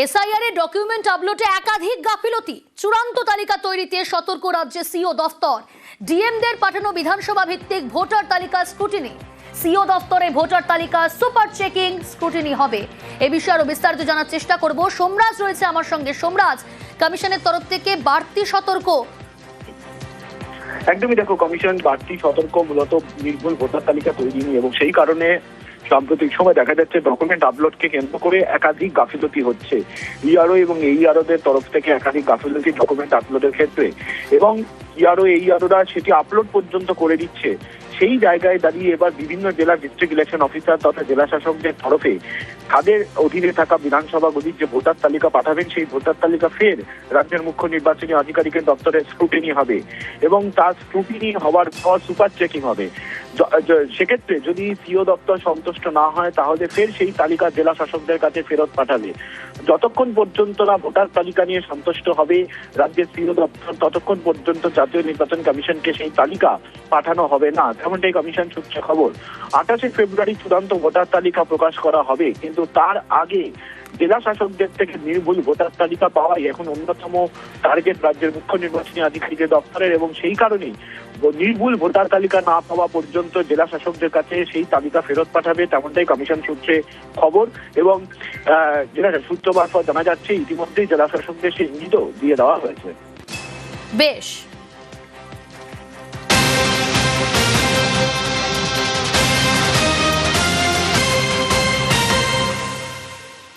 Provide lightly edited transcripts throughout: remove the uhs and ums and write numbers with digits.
SIR এর document আপলোডে একাধিক গাফিলতি, চূড়ান্ত তালিকা তৈরিতে সতর্ক রাজ্যের সিও দফতর। ডিএমদের পাঠানো বিধানসভা ভিত্তিক ভোটার তালিকা স্ক্রুটিনি। সিও দফতরে ভোটার তালিকা সুপার চেকিং স্ক্রুটিনি হবে। এ বিষয়ে আরো বিস্তারিত জানার চেষ্টা করব। সোমরাজ রয়েছে আমার সঙ্গে। সোমরাজ, কমিশনের তরফ থেকে বাড়তি সতর্ক। একদমই, দেখো, কমিশন বাড়তি সতর্ক মূলত নির্ভুল ভোটার তালিকা তৈরি নিয়ে, এবং সেই কারণে সাম্প্রতিক সময় দেখা যাচ্ছে ডকুমেন্ট আপলোডকে কেন্দ্র করে একাধিক গাফিলতি হচ্ছে। ইআরও এবং এইআরওদের তরফ থেকে একাধিক গাফিলতি ডকুমেন্ট আপলোডের ক্ষেত্রে, এবং ইআরও এইআরওরা সেটি আপলোড পর্যন্ত করে দিচ্ছে। সেই জায়গায় দাঁড়িয়ে এবার বিভিন্ন জেলার ডিস্ট্রিক্ট ইলেকশন অফিসার তথা জেলা শাসকদের তরফে তাদের অধীনে থাকা বিধানসভাগুলির যে ভোটার তালিকা পাঠাবেন, সেই ভোটার তালিকা ফের রাজ্যের মুখ্য নির্বাচনী আধিকারিকের দপ্তরে স্ক্রুটিনি হবে, এবং তার স্ক্রুটিনি হওয়ার পর সুপার চেকিং হবে। সেক্ষেত্রে যদি সিও দপ্তর সন্তুষ্ট না হয়, তাহলে ফের সেই তালিকা জেলা শাসকদের কাছে ফেরত পাঠাবে। যতক্ষণ পর্যন্ত না ভোটার তালিকা নিয়ে সন্তুষ্ট হবে রাজ্যের সিও দপ্তর, ততক্ষণ পর্যন্ত জাতীয় নির্বাচন কমিশনকে সেই তালিকা পাঠানো হবে না, তেমনটাই কমিশন সূত্রে খবর। 28শে ফেব্রুয়ারি চূড়ান্ত ভোটার তালিকা প্রকাশ করা হবে, কিন্তু তার আগে জেলা শাসকদের থেকে নির্ভুল ভোটার তালিকা পাওয়াই এখন অন্যতম টার্গেট রাজ্যের মুখ্য নির্বাচনী আধিকারিকের দপ্তরের, এবং সেই কারণেই নির্ভুল ভোটার তালিকা না পাওয়া পর্যন্ত জেলা শাসকদের কাছে সেই তালিকা ফেরত পাঠাবে, তেমনটাই কমিশন সূত্রে খবর। এবং জেলা সূত্র মারফত জানা যাচ্ছে ইতিমধ্যেই জেলা শাসকদের সেই ইঙ্গিতও দিয়ে দেওয়া হয়েছে। বেশ,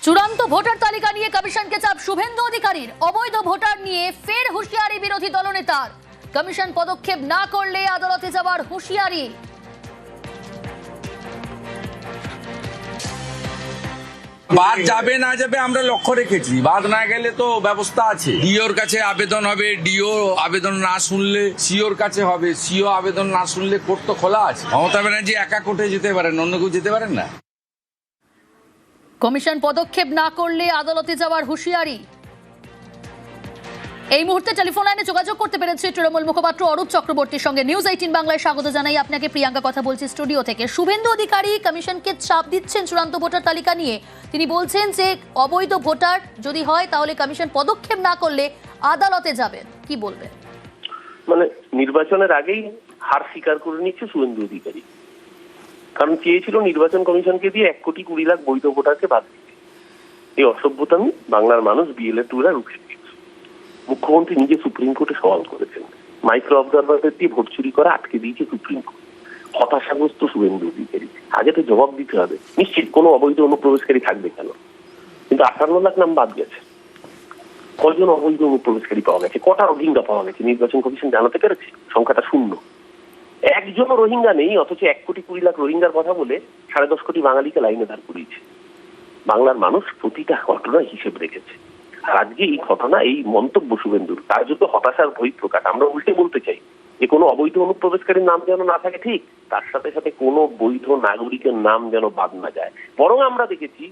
চূড়ান্ত ভোটার তালিকা নিয়ে কমিশনকে চাপ শুভেন্দু অধিকারীর। অবৈধ ভোটার নিয়ে ফের হুঁশিয়ারি বিরোধী দলনেতার। কমিশন পদক্ষেপ না করলে আদালতে যাওয়ার হুঁশিয়ারি। বাদ যাবে না যাবে আমরা লক্ষ্য রেখেছি, বাদ না গেলে তো ব্যবস্থা আছে। ডিওর কাছে আবেদন হবে, ডিও আবেদন না শুনলে সিওর কাছে হবে, সিও আবেদন না শুনলে কোর্ট তো খোলা আছে। মমতা ব্যানার্জি একা কোর্টে যেতে পারেন, অন্য কেউ যেতে পারেন না। কমিশন পদক্ষেপ না করলে আদালতে যাওয়ার হুঁশিয়ারি। এই মুহূর্তে টেলিফোন লাইনে যোগাযোগ করতে পেরেছে তৃণমূল মুখপাত্র অরূপ চক্রবর্তীর সঙ্গে। নিউজ 18 বাংলায় স্বাগত জানাই আপনাকে। প্রিয়াঙ্কা কথা বলছি স্টুডিও থেকে। শুভেন্দু অধিকারী কমিশনকে চাপ দিচ্ছেন চূড়ান্ত ভোটার তালিকা নিয়ে। তিনি বলছেন যে অবৈধ ভোটার যদি হয় তাহলে কমিশন পদক্ষেপ না করলে আদালতে যাবেন। কি বলবেন? মানে নির্বাচনের আগেই হার স্বীকার করে নিচ্ছে শুভেন্দু অধিকারী, কারণ চেয়েছিল নির্বাচন কমিশনকে দিয়ে 1,20,00,000 বৈধ ভোটারকে বাদ দিতে। এই অসভ্যতামি বাংলার মানুষ বিএলএ-2রা রুখে দিয়েছে। মুখ্যমন্ত্রী নিজে সুপ্রিম কোর্টে সওয়াল করেছেন, মাইক্রো অবজারভারদের দিয়ে ভোট চুরি করা আটকে দিয়েছে সুপ্রিম কোর্ট। হতাশাগ্রস্ত শুভেন্দু অধিকারী, আগে তো জবাব দিতে হবে। নিশ্চিত কোনো অবৈধ অনুপ্রবেশকারী থাকবে কেন, কিন্তু 58 লাখ নাম বাদ গেছে। কজন অবৈধ অনুপ্রবেশকারী পাওয়া গেছে, কটা রোহিঙ্গা পাওয়া গেছে নির্বাচন কমিশন জানাতে পেরেছে? সংখ্যাটা শূন্য। একজনও রোহিঙ্গা নেই, অথচ 1,20,00,000 রোহিঙ্গার কথা বলে 10.5 কোটি বাঙালিকে লাইনে দাঁড় করিয়েছে। বাংলার মানুষ প্রতিটা ঘটনায় হিসেব রেখেছে। আর আজকে এই ঘটনা, এই মন্তব্য শুভেন্দুর কার্যত হতাশার বহিঃপ্রকাশ। আমরা উল্টে বলতে চাই যে কোনো অবৈধ অনুপ্রবেশকারীর নাম যেন না থাকে, ঠিক তার সাথে সাথে কোনো বৈধ নাগরিকের নাম যেন বাদ না যায়। বরং আমরা দেখেছি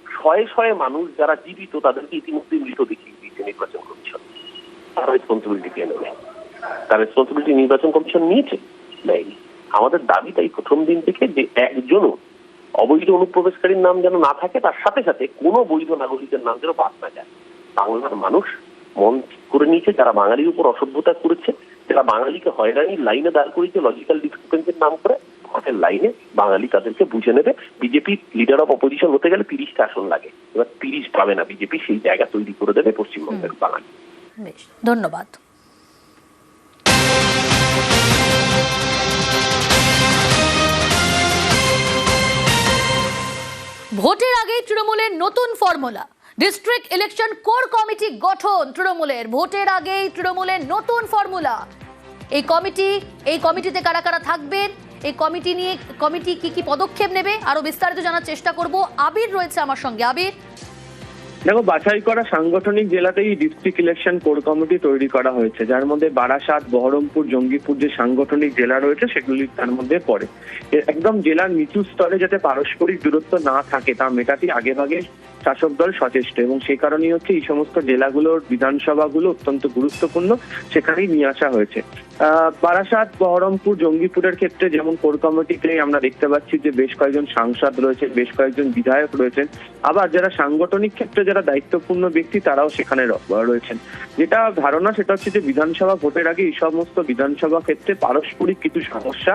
শয়ে শয়ে মানুষ যারা জীবিত তাদেরকে ইতিমধ্যে মৃত দেখিয়ে দিয়েছে নির্বাচন কমিশন। তার রেসপন্সিবিলিটি কেন নেয়? তার রেসপন্সিবিলিটি নির্বাচন কমিশন নিয়েছে? নেয়নি। আমাদের দাবি তাই প্রথম দিন থেকে যে একজনও অবৈধ অনুপ্রবেশকারীর নাম যেন না থাকে, তার সাথে সাথে কোনো বৈধ নাগরিকের নাম যেন বাদ না যায়। বাংলার মানুষ মন করে নিয়েছে, যারা বাঙালির উপর অসভ্যতা করেছে, যারা বাঙালিকে হয়রানি লাইনে দাঁড় করিয়েছে লজিক্যাল ডিসক্রিপেন্সির নাম করে, ভোটের লাইনে বাঙালি তাদেরকে বুঝে নেবে। বিজেপি লিডার অফ অপোজিশন হতে গেলে 30টা আসন লাগে, এবার 30 পাবে না বিজেপি, সেই জায়গা তৈরি করে দেবে পশ্চিমবঙ্গের বাঙালি। বেশ, ধন্যবাদ। ভোটের আগেই তৃণমূলের নতুন formula. District election core committee গঠন তৃণমূলের। ভোটের আগেই তৃণমূলের নতুন ফর্মুলা। এই কমিটিতে কারা কারা থাকবেন, এই কমিটি কি পদক্ষেপ নেবে, আরো বিস্তারিত জানার চেষ্টা করব। আবির রয়েছে আমার সঙ্গে। আবির, দেখো, বাছাই করা সাংগঠনিক জেলাতেই ডিস্ট্রিক্ট ইলেকশন কোর কমিটি তৈরি করা হয়েছে, যার মধ্যে বারাসাত, বহরমপুর, জঙ্গিপুর যে সাংগঠনিক জেলা রয়েছে সেগুলি তার মধ্যে পড়ে। একদম জেলার নিচু স্তরে যাতে পারস্পরিক দূরত্ব না থাকে তা মেটাতে আগেভাগে শাসক দল সচেষ্ট এবং সেই কারণেই হচ্ছে এই সমস্ত জেলাগুলোর বিধানসভাগুলো অত্যন্ত গুরুত্বপূর্ণ, সেখানেই নিয়ে আসা হয়েছে। বারাসাত, বহরমপুর, জঙ্গিপুরের ক্ষেত্রে যেমন কোর কমিটিতে আমরা দেখতে পাচ্ছি যে বেশ কয়েকজন সাংসদ রয়েছে, বেশ কয়েকজন বিধায়ক রয়েছেন, আবার যারা সাংগঠনিক ক্ষেত্রে যারা দায়িত্বপূর্ণ ব্যক্তি তারাও সেখানে রয়েছেন। যেটা ধারণা সেটা হচ্ছে যে বিধানসভা ভোটের আগে এই সমস্ত বিধানসভা ক্ষেত্রে পারস্পরিক কিছু সমস্যা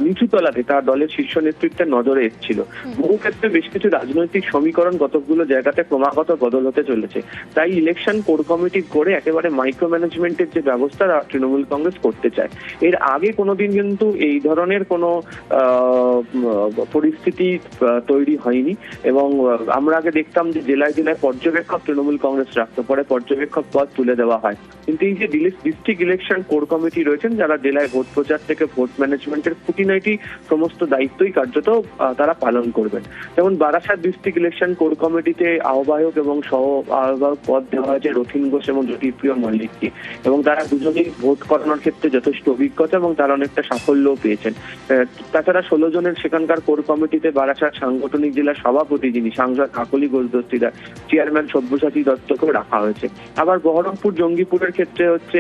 নিচু তলাতে তার দলের শীর্ষ নেতৃত্বের নজরে এসেছিল। বহু ক্ষেত্রে বেশ কিছু রাজনৈতিক সমীকরণ কতগুলো জায়গাতে ক্রমাগত বদল হতে চলেছে, তাই ইলেকশন কোর কমিটি করে একেবারে মাইক্রো ম্যানেজমেন্টের যে ব্যবস্থা তৃণমূল কংগ্রেস করতে চায়। এর আগে কোনোদিন কিন্তু এই ধরনের কোনো পরিস্থিতি তৈরি হয়নি এবং আমরা আগে দেখতাম যে জেলায় জেলায় পর্যবেক্ষক তৃণমূল কংগ্রেস রাখতে পারে, পর্যবেক্ষক পদ তুলে দেওয়া হয়। কিন্তু এই যে ডিস্ট্রিক্ট ইলেকশন কোর কমিটি রয়েছেন, যারা জেলায় ভোট প্রচার থেকে ভোট ম্যানেজমেন্টের খুঁটিনাটি সমস্ত দায়িত্বই কার্যত তারা পালন করবেন। যেমন বারাসাত ডিস্ট্রিক্ট ইলেকশন কোর কমিটিতে আহ্বায়ক এবং সহ আহ্বায়ক পদ দেওয়া হয়েছে রথিন ঘোষ এবং জ্যোতিপ্রিয় মল্লিককে, এবং তারা দুজনেই ভোট করানোর ক্ষেত্রে যথেষ্ট অভিজ্ঞতা এবং তারা অনেকটা সাফল্যও পেয়েছেন। তাছাড়া 16 জনের সেখানকার কোর কমিটিতে বারাসাত সাংগঠনিক জেলার সভাপতি যিনি সাংসদ কাকলি ঘোষ দস্তিদার, চেয়ারম্যান সব্যসাচী দত্তকেও রাখা হয়েছে। আবার বহরমপুর, জঙ্গিপুরের ক্ষেত্রে হচ্ছে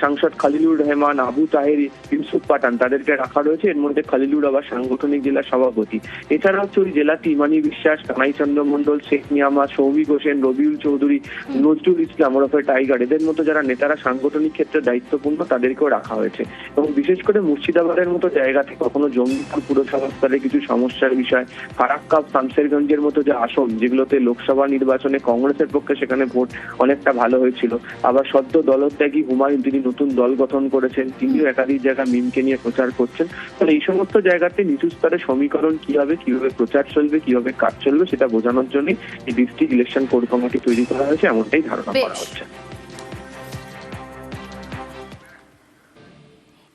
সাংসদ খলিলুর রহমান, আবু তাহের, ইউসুফ পাঠান তাদেরকে রাখা রয়েছে। এর মধ্যে খলিলুর আবার সাংগঠনিক জেলার সভাপতি। এছাড়া হচ্ছে ওই জেলাতে ইমানি বিশ্বাস, কানাই চন্দ্র মন্ডল, শেখ নিয়ামত, সৌভিক হোসেন, রবিউল চৌধুরী, নজরুল ইসলাম ওরফে টাইগার, এদের মতো যারা নেতারা সাংগঠনিক ক্ষেত্রে দায়িত্বপূর্ণ তাদেরকেও রাখা হয়েছে। এবং বিশেষ করে মুর্শিদাবাদের মতো জায়গাতে কখনো জঙ্গিপুর পুরসভা স্তরে কিছু সমস্যার বিষয়, ফারাক্কা, শামশেরগঞ্জের মতো যে আসন যেগুলোতে লোকসভা নির্বাচনে কংগ্রেসের পক্ষে সেখানে ভোট অনেকটা ভালো হয়েছিল। আবার সদ্য দলত্যাগী হুমায়ুন, তিনি নতুন দল গঠন করেছেন, তিনিও একাধিক জায়গা মিমকে নিয়ে প্রচার করছেন। তাহলে এই সমস্ত জায়গাতে নিচু স্তরে সমীকরণ কিভাবে প্রচার চলবে, কিভাবে কাজ চলবে সেটা বোঝানোর জন্য এই ডিস্ট্রিক্ট ইলেকশন কোর কমিটি তৈরি করা হয়েছে, এমনটাই ধারণা করা হচ্ছে।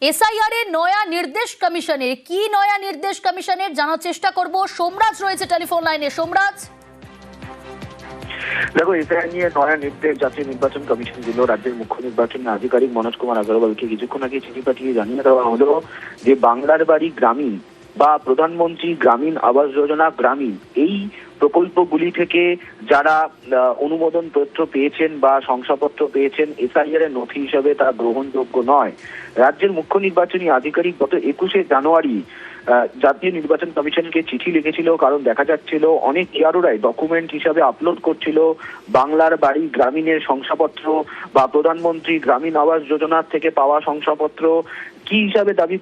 এসআইআর এর নয়া নির্দেশ কমিশনের কি নয়া নির্দেশ কমিশনের জানার চেষ্টা করব। সোমরাজ রয়েছে টেলিফোন লাইনে। সোমরাজ, দেখো, এসআইআর নিয়ে নয়া নির্দেশ জাতীয় নির্বাচন কমিশন দিল। রাজ্যের মুখ্য নির্বাচন আধিকারিক মনোজ কুমার আগরওয়ালকে কিছুক্ষণ আগে চিঠি পাঠিয়ে জানিয়ে দেওয়া হলো যে বাংলার বাড়ি গ্রামীণ বা প্রধানমন্ত্রী গ্রামীণ আবাস যোজনা গ্রামীণ এই প্রকল্পগুলি থেকে যারা অনুমোদন পত্র পেয়েছেন বা শংসাপত্র পেয়েছেন, এসআইআর এর নথি হিসাবে তা গ্রহণযোগ্য নয়। রাজ্যের মুখ্য নির্বাচনী আধিকারিক গত 21শে জানুয়ারি জাতীয় নির্বাচন কমিশনকে চিঠি লিখেছিল, কারণ দেখা যাচ্ছিল অনেক ইয়ারোরাই ডকুমেন্ট হিসাবে আপলোড করছিল বাংলার বাড়ি গ্রামীণের শংসাপত্র বা প্রধানমন্ত্রী গ্রামীণ আবাস যোজনার থেকে পাওয়া শংসাপত্র কি হিসাবে দাবি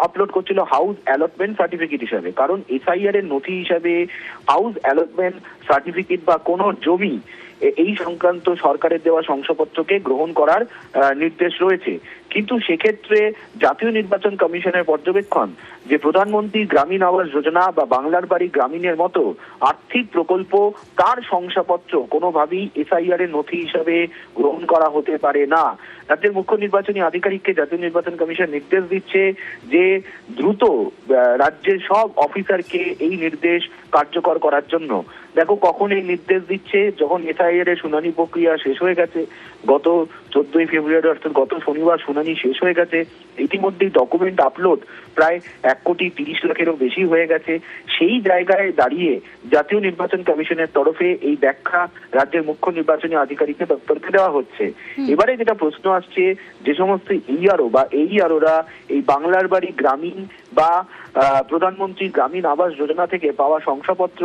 আপলোড করছিল হাউস অ্যালটমেন্ট সার্টিফিকেট হিসাবে। কারণ এসআইআর এর নথি হিসাবে হাউস অ্যালটমেন্ট সার্টিফিকেট বা কোনো জমি এই সংক্রান্ত সরকারের দেওয়া শংসাপত্রকে গ্রহণ করার নির্দেশ রয়েছে। কিন্তু সেক্ষেত্রে জাতীয় নির্বাচন কমিশনের পর্যবেক্ষণ যে প্রধানমন্ত্রী গ্রামীণ আবাস যোজনা বা বাংলার বাড়ি গ্রামীণের মতো আর্থিক প্রকল্প তার শংসাপত্র কোনোভাবেই এসআইআর এর নথি হিসাবে গ্রহণ করা হতে পারে না। রাজ্যের মুখ্য নির্বাচনী আধিকারিককে জাতীয় নির্বাচন কমিশন নির্দেশ দিচ্ছে যে দ্রুত রাজ্যের সব অফিসারকে এই নির্দেশ কার্যকর করার জন্য। দেখো, কখন এই নির্দেশ দিচ্ছে? যখন এসআইআর এর শুনানি প্রক্রিয়া শেষ হয়ে গেছে, গত 14ই ফেব্রুয়ারি অর্থাৎ গত শনিবার শুনানি শেষ হয়ে গেছে। ইতিমধ্যেই ডকুমেন্ট আপলোড প্রায় 1,30,00,000-এরও বেশি হয়ে গেছে। সেই জায়গায় দাঁড়িয়ে জাতীয় নির্বাচন কমিশনের তরফে এই ব্যাখ্যা রাজ্যের মুখ্য নির্বাচনী আধিকারিকের দপ্তরকে দেওয়া হচ্ছে। এবারে যেটা প্রশ্ন আসছে, যে সমস্ত ইআরও বা এইআরওরা এই বাংলার বাড়ি গ্রামীণ বা প্রধানমন্ত্রী গ্রামীণ আবাস যোজনা থেকে পাওয়া শংসাপত্র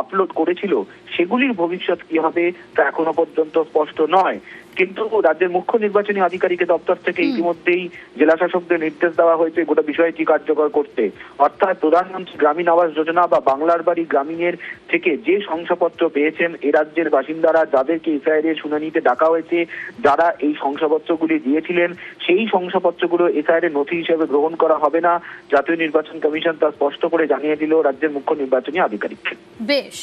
আপলোড করেছিল, সেগুলির ভবিষ্যৎ কি হবে তা এখনো পর্যন্ত স্পষ্ট নয়। কিন্তু রাজ্যের মুখ্য নির্বাচনী আধিকারিকের দপ্তর থেকে ইতিমধ্যেই জেলা শাসকদের নির্দেশ দেওয়া হয়েছে গোটা বিষয়টি কার্যকর করতে। অর্থাৎ প্রধানমন্ত্রী গ্রামীণ আবাস যোজনা বা বাংলার বাড়ি গ্রামীণের থেকে যে শংসাপত্র পেয়েছেন এ রাজ্যের বাসিন্দারা, যাদেরকে এসআইআর এর শুনানিতে ডাকা হয়েছে, যারা এই শংসাপত্রগুলি দিয়েছিলেন, সেই শংসাপত্রগুলো এসআইআর এর নথি হিসেবে গ্রহণ করা হবে না। জাতীয় নির্বাচন কমিশন তা স্পষ্ট করে জানিয়ে দিল রাজ্যের মুখ্য নির্বাচনী আধিকারিক। বেশ।